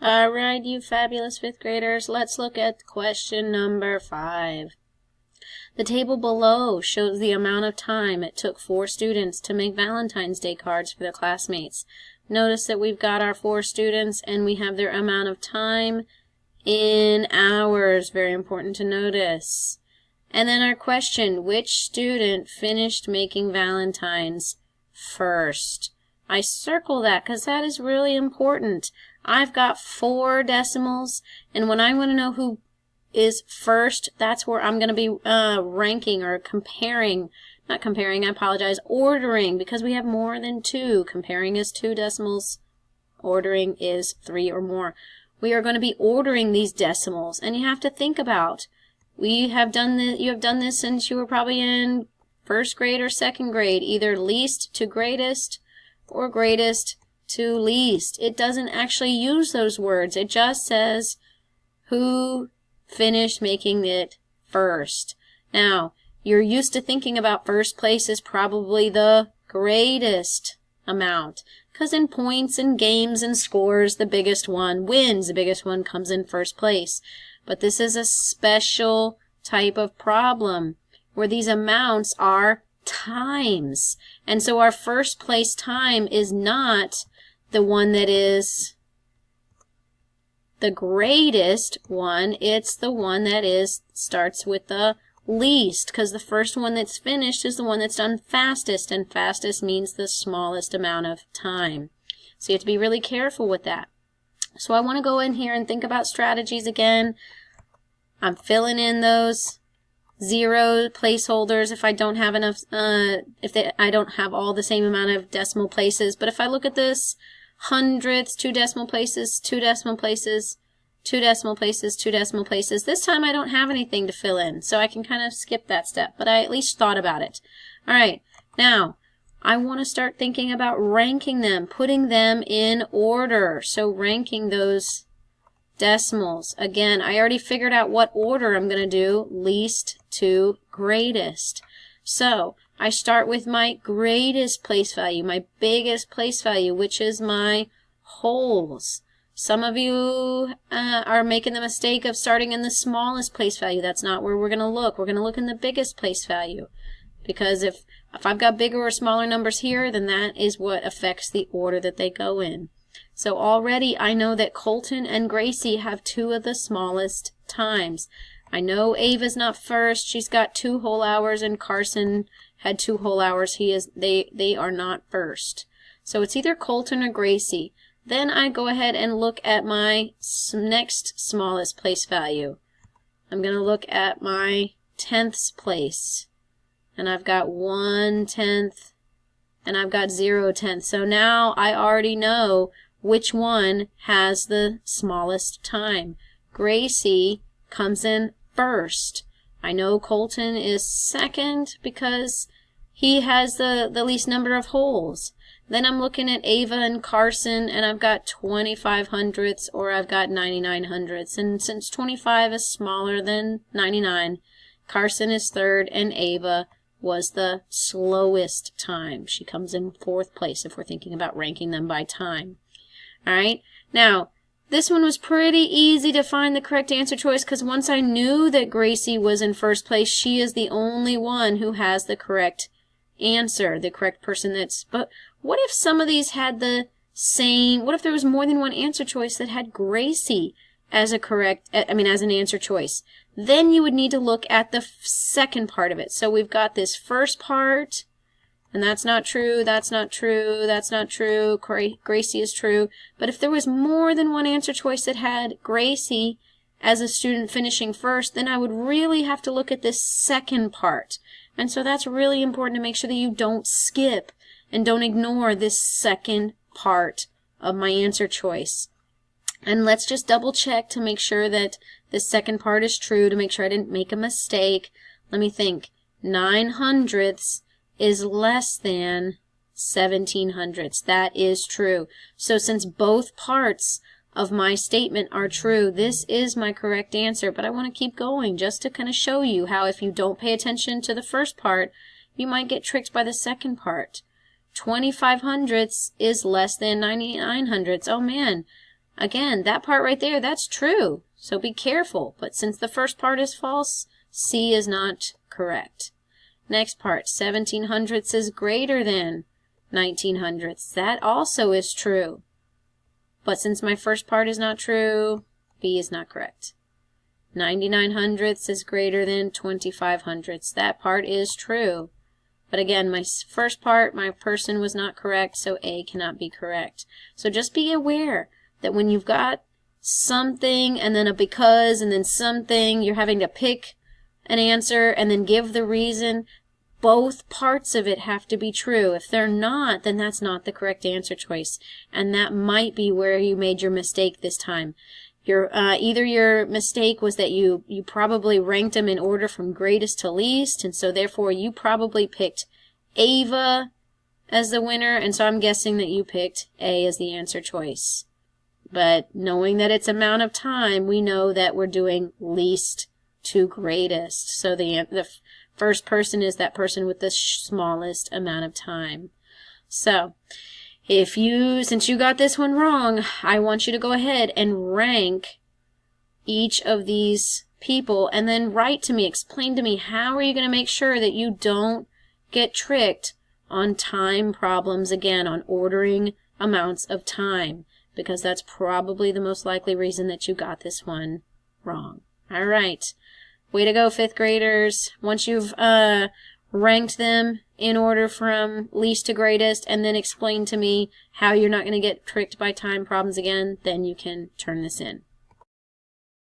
All right, you fabulous fifth graders, let's look at question number 5. The table below shows the amount of time it took 4 students to make Valentine's Day cards for their classmates. Notice that we've got our 4 students and we have their amount of time in hours. Very important to notice. And then our question, which student finished making Valentines first? I circle that because that is really important. I've got 4 decimals, and when I want to know who is first, that's where I'm going to be ranking or comparing. Not comparing, I apologize, ordering, because we have more than 2. Comparing is 2 decimals. Ordering is 3 or more. We are going to be ordering these decimals, and you have to think about, you have done this since you were probably in 1st grade or 2nd grade, either least to greatest or greatest to least. It doesn't actually use those words. It just says who finished making it first. Now, you're used to thinking about first place as probably the greatest amount, because in points and games and scores, the biggest one wins. The biggest one comes in first place. But this is a special type of problem where these amounts are times. And so our first place time is not the one that is the greatest one. It's the one that starts with the least, because the first one that's finished is the one that's done fastest, and fastest means the smallest amount of time. So you have to be really careful with that. So I want to go in here and think about strategies again. I'm filling in those 0 placeholders if I don't have enough, I don't have all the same amount of decimal places. But if I look at this, hundredths, 2 decimal places, 2 decimal places, 2 decimal places, 2 decimal places. This time I don't have anything to fill in, so I can kind of skip that step, but I at least thought about it. All right, now I want to start thinking about ranking them, putting them in order. So ranking those decimals. Again, I already figured out what order I'm going to do, least to greatest. So I start with my greatest place value, my biggest place value, which is my wholes. Some of you are making the mistake of starting in the smallest place value. That's not where we're going to look. We're going to look in the biggest place value, because if I've got bigger or smaller numbers here, then that is what affects the order that they go in. So already I know that Colton and Gracie have 2 of the smallest times. I know Ava's not first. She's got 2 whole hours, and Carson had 2 whole hours. They are not first. So it's either Colton or Gracie. Then I go ahead and look at my next smallest place value. I'm going to look at my tenths place. And I've got 1/10 and I've got 0/10. So now I already know which one has the smallest time. Gracie comes in first. I know Colton is second because he has the least number of holes. Then I'm looking at Ava and Carson, and I've got 25 hundredths or I've got 99 hundredths. And since 25 is smaller than 99, Carson is third and Ava was the slowest time. She comes in 4th place if we're thinking about ranking them by time. All right. Now, this one was pretty easy to find the correct answer choice, because once I knew that Gracie was in first place, she is the only one who has the correct answer, the correct person but what if some of these had the same, what if there was more than one answer choice that had Gracie as a as an answer choice? Then you would need to look at the second part of it. So we've got this first part, and that's not true, that's not true, that's not true, Gracie is true. But if there was more than one answer choice that had Gracie as a student finishing first, then I would really have to look at this second part. And so that's really important to make sure that you don't skip and don't ignore this second part of my answer choice. And let's just double check to make sure that this second part is true, to make sure I didn't make a mistake. Let me think. 9 hundredths is less than 17 hundredths. That is true. So since both parts of my statement are true, this is my correct answer. But I want to keep going just to kind of show you how if you don't pay attention to the first part, you might get tricked by the second part. 25 hundredths is less than 99 hundredths. Oh man, Again, that part right there, that's true. So be careful. But since the first part is false, C is not correct. Next part, 1700ths is greater than 1900ths. That also is true. But since my first part is not true, B is not correct. 9900ths is greater than 2500ths. That part is true. But again, my first part, my person was not correct, so A cannot be correct. So just be aware that when you've got something and then a because and then something, you're having to pick an answer and then give the reason. Both parts of it have to be true. If they're not, then that's not the correct answer choice. And that might be where you made your mistake this time. Either your mistake was that you probably ranked them in order from greatest to least, and so therefore you probably picked Ava as the winner, and so I'm guessing that you picked A as the answer choice. But knowing that it's amount of time, we know that we're doing least to greatest. So the first person is that person with the smallest amount of time. So since you got this one wrong, I want you to go ahead and rank each of these people and then write to me, explain to me, how are you going to make sure that you don't get tricked on time problems again, on ordering amounts of time, because that's probably the most likely reason that you got this one wrong. All right. Way to go, fifth graders. Once you've ranked them in order from least to greatest and then explain to me how you're not going to get tricked by time problems again, then you can turn this in.